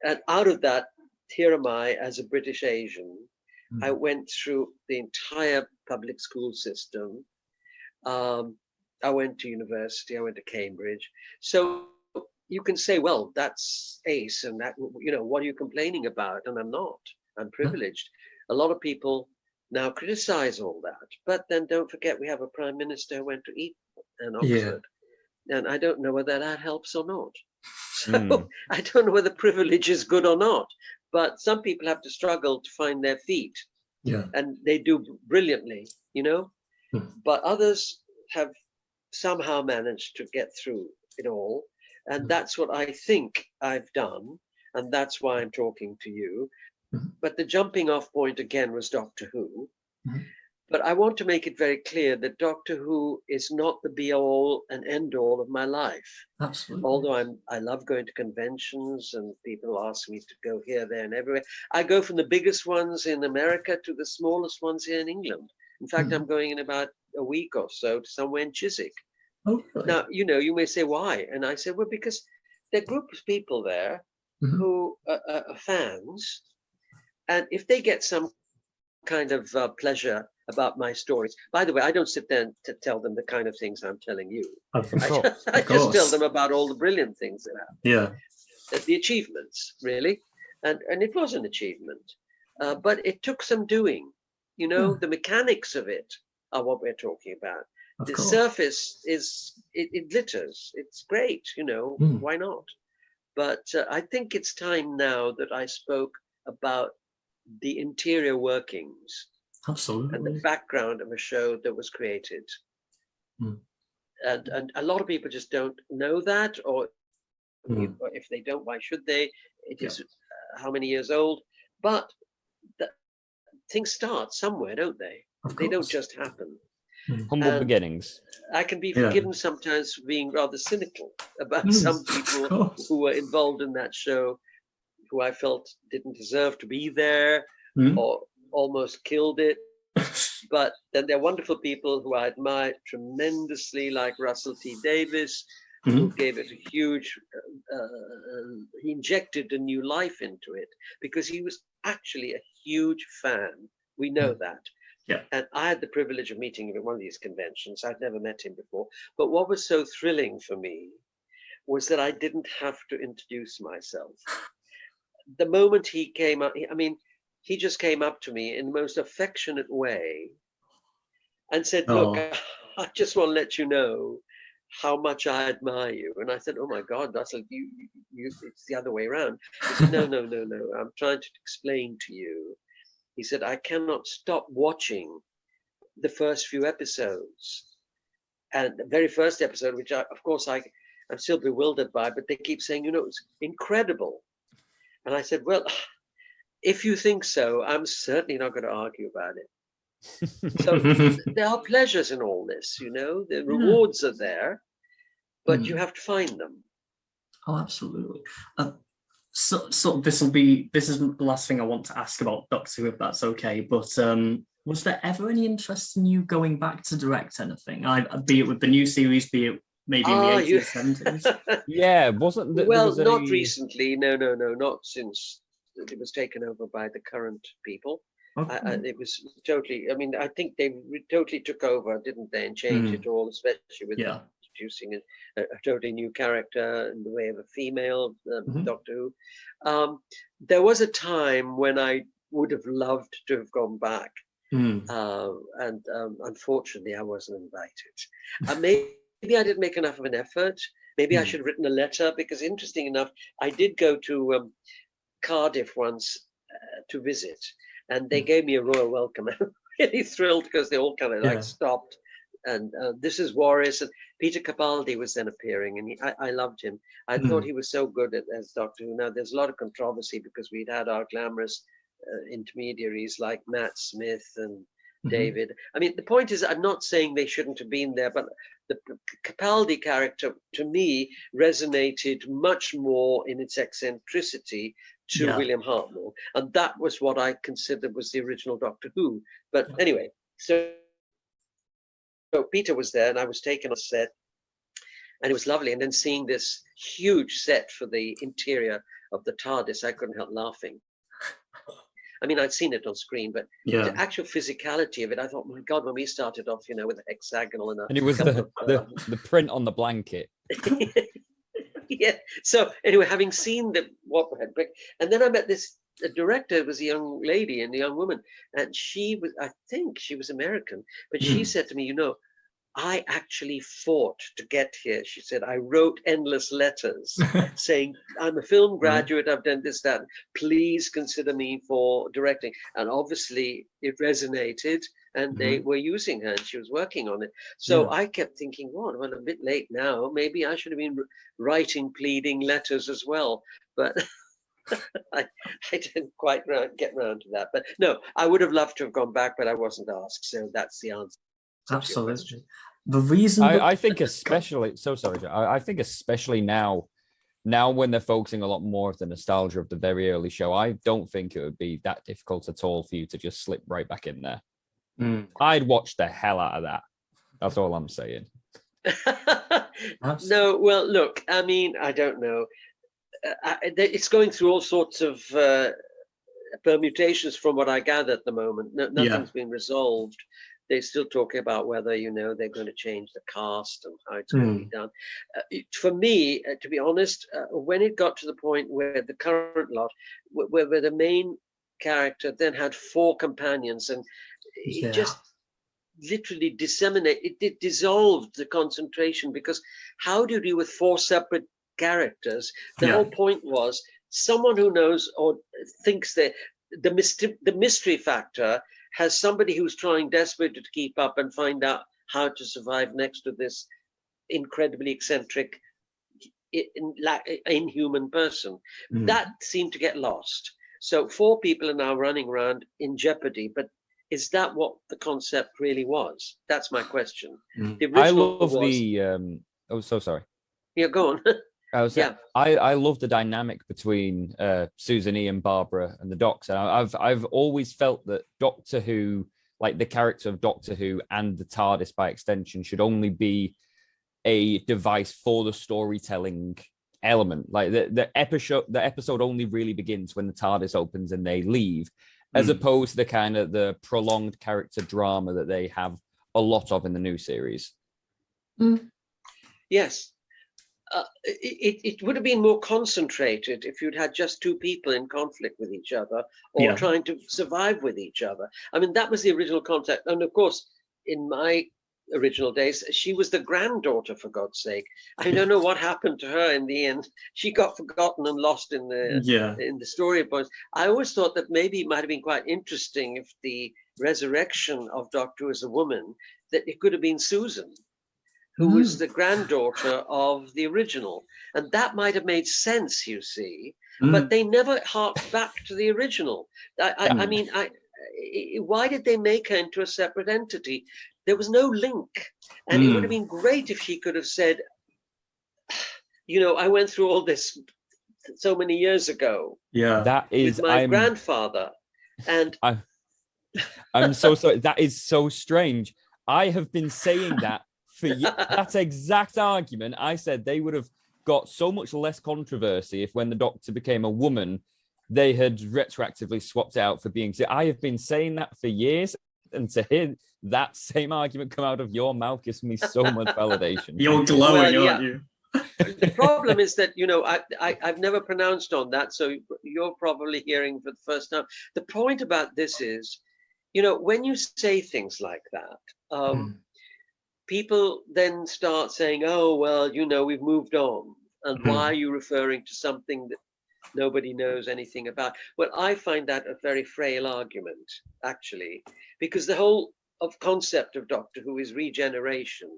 And out of that, here am I as a British Asian. I went through the entire public school system. I went to university. I went to Cambridge. So you can say, well, that's ace, and that, what are you complaining about? And I'm not. I'm privileged. A lot of people now criticize all that, but then don't forget we have a prime minister who went to Eton and Oxford, and I don't know whether that helps or not. So I don't know whether privilege is good or not, but some people have to struggle to find their feet, and they do brilliantly, but others have somehow managed to get through it all. And that's what I think I've done. And that's why I'm talking to you. But the jumping off point again was Doctor Who. But I want to make it very clear that Doctor Who is not the be all and end all of my life. Absolutely. Although I love going to conventions and people ask me to go here, there, and everywhere. I go from the biggest ones in America to the smallest ones here in England. In fact, I'm going in about a week or so to somewhere in Chiswick. Oh, really? Now, you may say, why? And I say, well, because there are a group of people there who are fans. And if they get some kind of pleasure about my stories, by the way, I don't sit there to tell them the kind of things I'm telling you. I just tell them about all the brilliant things that happen. Yeah. The achievements, really. And it was an achievement. But it took some doing. The mechanics of it are what we're talking about. The surface it glitters. It's great, why not? But I think it's time now that I spoke about the interior workings. Absolutely. And the background of a show that was created. And a lot of people just don't know that, or if they don't, why should they? It is how many years old? But things start somewhere, don't they? They don't just happen. Humble beginnings. I can be forgiven sometimes for being rather cynical about some people who were involved in that show, who I felt didn't deserve to be there or almost killed it. But then there are wonderful people who I admire tremendously, like Russell T. Davies, who gave it a huge, he injected a new life into it because he was actually a huge fan. We know that. Yeah. And I had the privilege of meeting him at one of these conventions. I'd never met him before. But what was so thrilling for me was that I didn't have to introduce myself. The moment he came up, he just came up to me in the most affectionate way and said, look, I just want to let you know how much I admire you. And I said, oh my God, Russell, you it's the other way around. He said, no, I'm trying to explain to you. He said, I cannot stop watching the first few episodes. And the very first episode, which I'm still bewildered by, but they keep saying, it's incredible. And I said, well, if you think so, I'm certainly not going to argue about it. So there are pleasures in all this, the rewards are there, but you have to find them. Oh, absolutely. So this isn't the last thing I want to ask about Doctor Who, if that's okay. But was there ever any interest in you going back to direct anything? Be it with the new series, be it maybe in the 80s, 70s? Yeah, wasn't there? Well, not recently. No, not since it was taken over by the current people. Okay. It was totally. I think they totally took over, didn't they, and changed it all, especially with introducing a totally new character in the way of a female Doctor Who. There was a time when I would have loved to have gone back, and unfortunately I wasn't invited. Maybe I didn't make enough of an effort. Maybe I should have written a letter, because interesting enough, I did go to Cardiff once to visit, and they gave me a royal welcome. I'm really thrilled because they all kind of stopped. And this is Waris, and Peter Capaldi was then appearing, and I loved him. I thought he was so good as Doctor Who. Now, there's a lot of controversy because we'd had our glamorous intermediaries like Matt Smith and David. The point is, I'm not saying they shouldn't have been there, but the Capaldi character, to me, resonated much more in its eccentricity to William Hartnell. And that was what I considered was the original Doctor Who. But anyway, so Peter was there, and I was taken on set, and it was lovely. And then seeing this huge set for the interior of the TARDIS, I couldn't help laughing. I mean, I'd seen it on screen, but the actual physicality of it, I thought, my God, when we started off, you know, with a hexagonal and it was the print on the blanket. Yeah. So anyway, having seen and then I met this director. It was a young lady and a young woman, and she was, I think she was American, but she said to me, you know, I actually fought to get here. She said, I wrote endless letters saying, I'm a film graduate, I've done this, that, please consider me for directing. And obviously it resonated, and they were using her, and she was working on it. So I kept thinking, well, I'm a bit late now. Maybe I should have been writing pleading letters as well. But I didn't quite get round to that. But no, I would have loved to have gone back, but I wasn't asked. So that's the answer. Absolutely. The reason I think especially, so sorry, I think especially now when they're focusing a lot more of the nostalgia of the very early show, I don't think it would be that difficult at all for you to just slip right back in there. I'd watch the hell out of that. That's all I'm saying. No, well, look, I mean, I don't know. It's going through all sorts of permutations from what I gather at the moment. Nothing's been resolved. They're still talking about whether, you know, they're going to change the cast and how it's going to be done. For me, to be honest, when it got to the point where the current lot, where the main character then had 4 companions, and it just literally disseminated, it dissolved the concentration, because how do you deal with 4 separate characters? The whole point was someone who knows or thinks that the mystery factor has somebody who's trying desperately to keep up and find out how to survive next to this incredibly eccentric, inhuman person. That seemed to get lost. So 4 people are now running around in jeopardy, but is that what the concept really was? That's my question. The original so sorry. Yeah, go on. I love the dynamic between Susan E. and Barbara and the Doctor. I've always felt that Doctor Who, like the character of Doctor Who and the TARDIS by extension, should only be a device for the storytelling element. Like the episode only really begins when the TARDIS opens and they leave, as opposed to the kind of the prolonged character drama that they have a lot of in the new series. Yes. It would have been more concentrated if you'd had just 2 people in conflict with each other, or trying to survive with each other. I mean, that was the original concept. And of course, in my original days, she was the granddaughter, for God's sake. I don't know what happened to her in the end. She got forgotten and lost in the story points. I always thought that maybe it might have been quite interesting if the resurrection of Doctor Who as a woman, that it could have been Susan, who was the granddaughter of the original. And that might have made sense, you see, but they never harked back to the original. I mean, why did they make her into a separate entity? There was no link. And it would have been great if she could have said, you know, I went through all this so many years ago. That is with my grandfather. And I'm so sorry. That is so strange. I have been saying that for that exact argument. I said they would have got so much less controversy if, when the Doctor became a woman, they had retroactively swapped out for being. I have been saying that for years, and to hear that same argument come out of your mouth gives me so much validation. You're glowing, aren't you? The problem is that, you know, I've never pronounced on that, so you're probably hearing for the first time. The point about this is, you know, when you say things like that, people then start saying, oh, well, you know, we've moved on. And why are you referring to something that nobody knows anything about? Well, I find that a very frail argument, actually, because the whole concept of Doctor Who is regeneration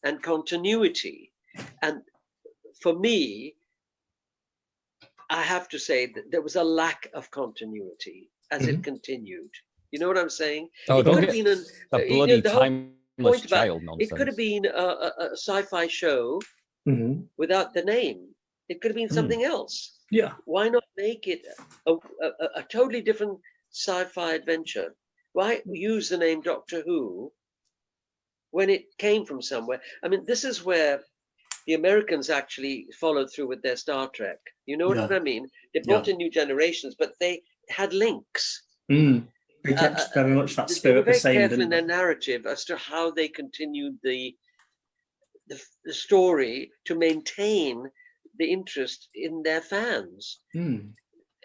and continuity. And for me, I have to say that there was a lack of continuity as it continued. You know what I'm saying? Oh, it don't could get have been the bloody timeless child nonsense. It could have been a sci-fi show without the name. It could have been something else. Yeah. Why not make it a totally different sci-fi adventure? Why use the name Doctor Who when it came from somewhere? I mean, this is where the Americans actually followed through with their Star Trek. You know what I mean? They brought in new generations, but they had links. They kept very much that spirit they were very the same. Careful in their narrative as to how they continued the story to maintain the interest in their fans.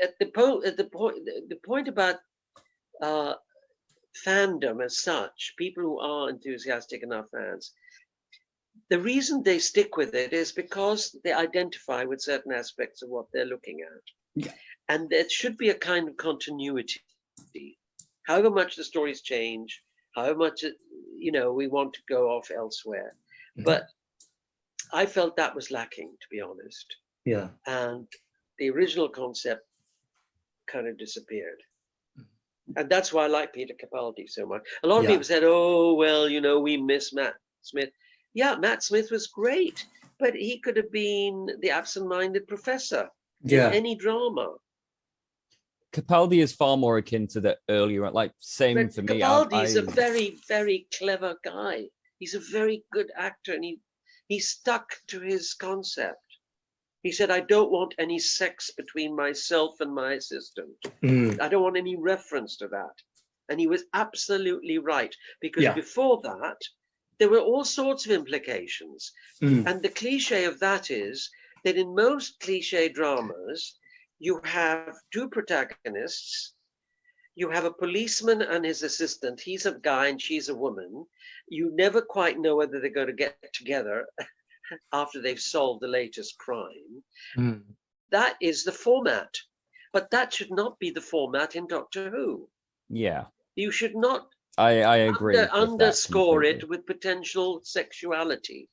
At the point about fandom as such, people who are enthusiastic enough fans, the reason they stick with it is because they identify with certain aspects of what they're looking at. And there should be a kind of continuity. However much the stories change, however much, we want to go off elsewhere. But I felt that was lacking, to be honest. Yeah. And the original concept kind of disappeared. And that's why I like Peter Capaldi so much. A lot of people said, oh, well, we miss Matt Smith. Yeah, Matt Smith was great, but he could have been the absent-minded professor in any drama. Capaldi is far more akin to the earlier, same for me. Capaldi's a very, very clever guy. He's a very good actor, and he stuck to his concept. He said, I don't want any sex between myself and my assistant. I don't want any reference to that. And he was absolutely right, because before that, there were all sorts of implications. And the cliche of that is that in most cliche dramas, you have two protagonists. You have a policeman and his assistant. He's a guy and she's a woman. You never quite know whether they're going to get together after they've solved the latest crime. That is the format. But that should not be the format in Doctor Who. Yeah. You should not I agree underscore it with potential sexuality,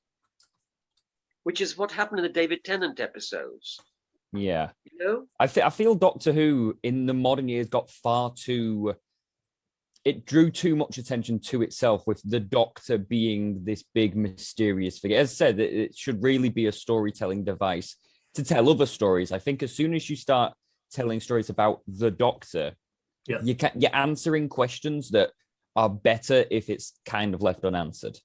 which is what happened in the David Tennant episodes. Yeah. I feel Doctor Who in the modern years got it drew too much attention to itself, with the Doctor being this big mysterious figure. As I said, it should really be a storytelling device to tell other stories. I think as soon as you start telling stories about the Doctor, you're answering questions that are better if it's kind of left unanswered.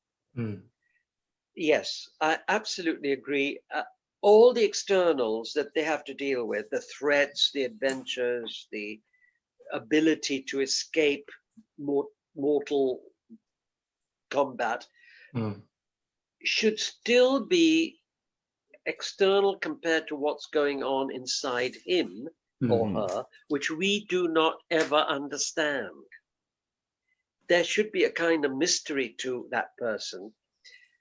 Yes, I absolutely agree. All the externals that they have to deal with, the threats, the adventures, the ability to escape mortal combat, should still be external compared to what's going on inside him or her, which we do not ever understand. There should be a kind of mystery to that person.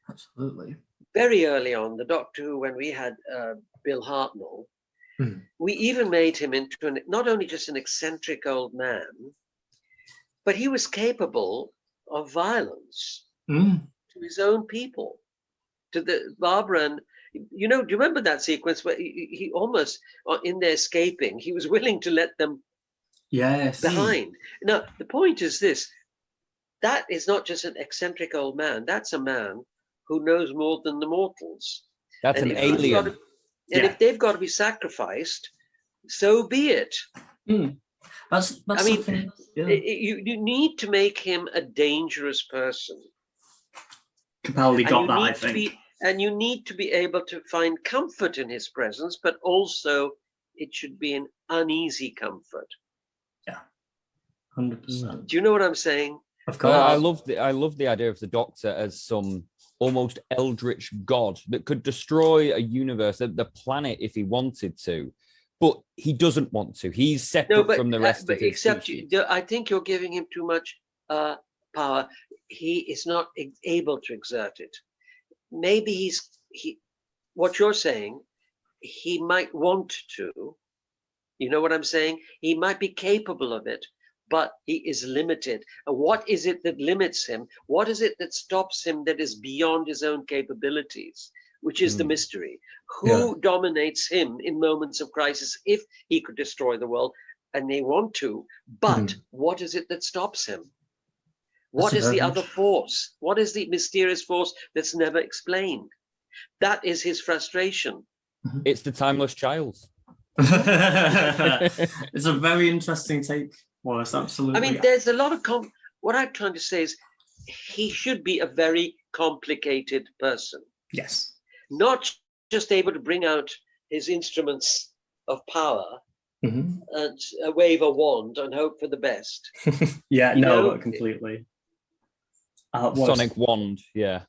Absolutely. Very early on, the Doctor Who, when we had Bill Hartnell, we even made him into not only just an eccentric old man, but he was capable of violence to his own people, to the Barbara. And, do you remember that sequence where he almost, in their escaping, he was willing to let them behind? Now, the point is this. That is not just an eccentric old man. That's a man who knows more than the mortals. That's an alien. If they've got to be sacrificed, so be it. That's something. You need to make him a dangerous person. Capaldi got that, I think. And you need to be able to find comfort in his presence, but also it should be an uneasy comfort. Yeah, 100%. Do you know what I'm saying? Of course. I love the idea of the Doctor as some almost eldritch god that could destroy a universe, the planet, if he wanted to, but he doesn't want to. He's separate from the rest of his species. I think you're giving him too much power. He is not able to exert it. Maybe what you're saying, he might want to. You know what I'm saying? He might be capable of it, but he is limited. And what is it that limits him? What is it that stops him that is beyond his own capabilities, which is the mystery? Who dominates him in moments of crisis if he could destroy the world? And they want to, but what is it that stops him? What is the other force? What is the mysterious force that's never explained? That is his frustration. It's the timeless child. It's a very interesting take. Well, it's absolutely. I mean, there's a lot of what I'm trying to say is he should be a very complicated person. Yes. not just able to bring out his instruments of power Mhm. and wave a wand and hope for the best. Yeah, You no, know? completely. Sonic wand, yeah.